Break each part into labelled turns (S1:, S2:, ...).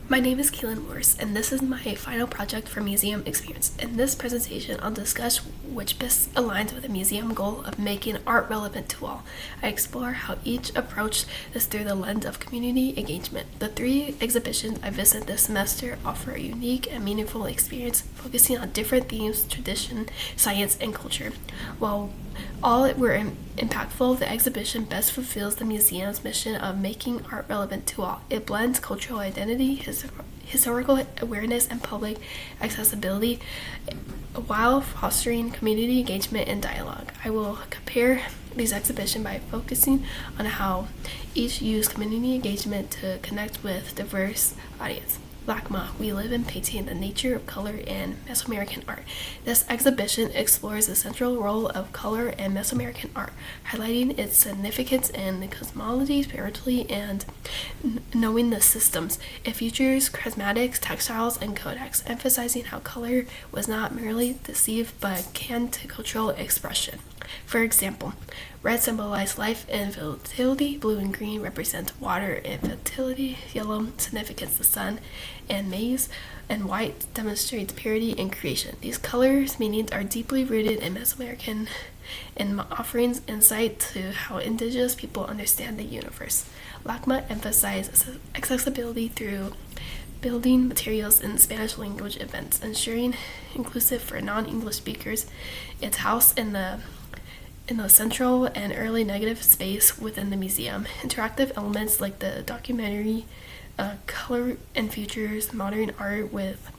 S1: My name is Keelin, and this is my final project for Museum Experience. In this presentation, I'll discuss which best aligns with the museum goal of making art relevant to all. I explore how each approach is through the lens of community engagement. The 3 exhibitions I visited this semester offer a unique and meaningful experience, focusing on different themes, tradition, science, and culture. While all were impactful, the exhibition best fulfills the museum's mission of making art relevant to all. It blends cultural identity, historical awareness, and public accessibility while fostering community engagement and dialogue. I will compare these exhibitions by focusing on how each use community engagement to connect with diverse audience. LACMA, We Live in Painting, the Nature of Color in Mesoamerican Art. This exhibition explores the central role of color in Mesoamerican art, highlighting its significance in cosmology, spirituality, and knowing the systems. It features cosmetics, textiles, and codex, emphasizing how color was not merely deceived but can to cultural expression. For example, red symbolizes life and fertility, blue and green represent water and fertility, yellow significates the sun and maize, and white demonstrates purity and creation. These colors' meanings are deeply rooted in Mesoamerican and offering insight to how indigenous people understand the universe. LACMA emphasizes accessibility through building materials in Spanish language events, ensuring inclusive for non-English speakers. It's housed in the central and early negative space within the museum. Interactive elements like the documentary, color and features modern art with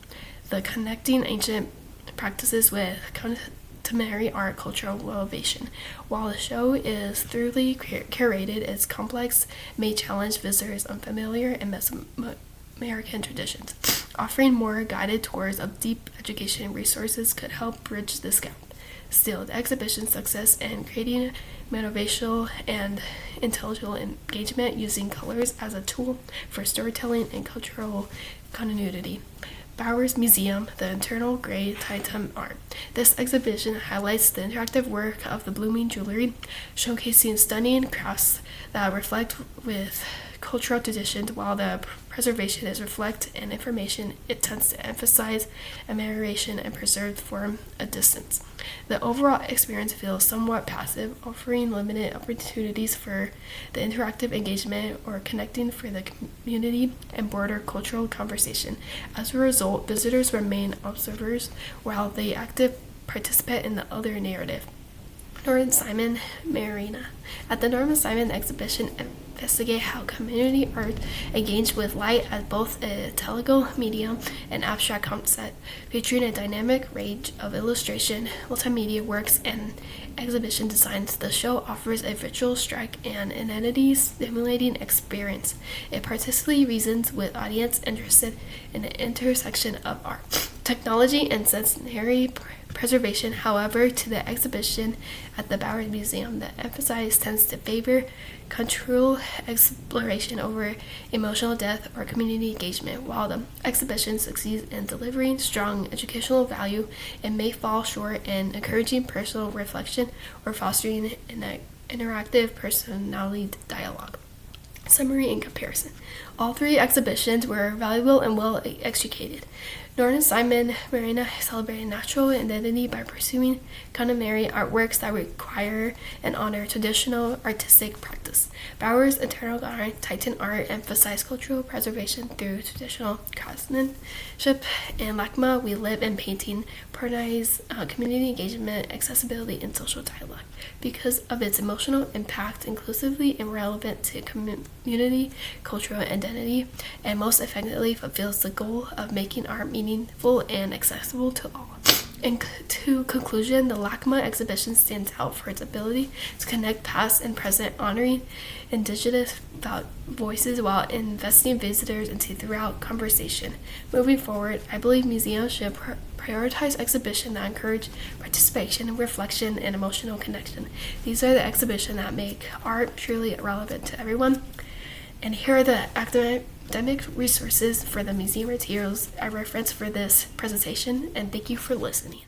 S1: the connecting ancient practices with contemporary art cultural elevation. While the show is thoroughly curated, its complex may challenge visitors' unfamiliar and Mesoamerican traditions. Offering more guided tours of deep education resources could help bridge this gap. Still, the exhibition's success in creating motivational and intellectual engagement using colors as a tool for storytelling and cultural continuity. Bowers Museum, the Internal Gray Titan Art. This exhibition highlights the interactive work of the blooming jewelry, showcasing stunning crafts that reflect with cultural traditions, while the preservation is reflect and information. It tends to emphasize admiration and preserved from a distance. The overall experience feels somewhat passive, offering limited opportunities for the interactive engagement or connecting for the community and broader cultural conversation. As a result, visitors remain observers while they active participate in the other narrative. Norman Simon Marina. At the Norman Simon exhibition, investigate how community art engage with light as both a technical medium and abstract concept, featuring a dynamic range of illustration, multimedia works, and exhibition designs. The show offers a visual strike and an identity-stimulating experience. It particularly reasons with audience interested in the intersection of art, technology, and sensory preservation. However, to the exhibition at the Bowers Museum, the emphasis tends to favor cultural exploration over emotional depth or community engagement. While the exhibition succeeds in delivering strong educational value, it may fall short in encouraging personal reflection or fostering an interactive personality dialogue. Summary and comparison. All 3 exhibitions were valuable and well executed. Norman Simon Marina celebrated natural identity by pursuing contemporary artworks that require and honor traditional artistic practice. Bowers' Internal Titan Art emphasized cultural preservation through traditional craftsmanship, and LACMA, We Live in Painting, prioritize community engagement, accessibility, and social dialogue. Because of its emotional impact, inclusively and relevant to community, cultural identity, and most effectively fulfills the goal of making art meaningful and accessible to all. In conclusion, the LACMA exhibition stands out for its ability to connect past and present, honoring indigenous voices while investing visitors into throughout conversation. Moving forward, I believe museums should prioritize exhibitions that encourage participation, reflection, and emotional connection. These are the exhibitions that make art truly relevant to everyone. And here are the academic resources for the museum materials I referenced for this presentation, and thank you for listening.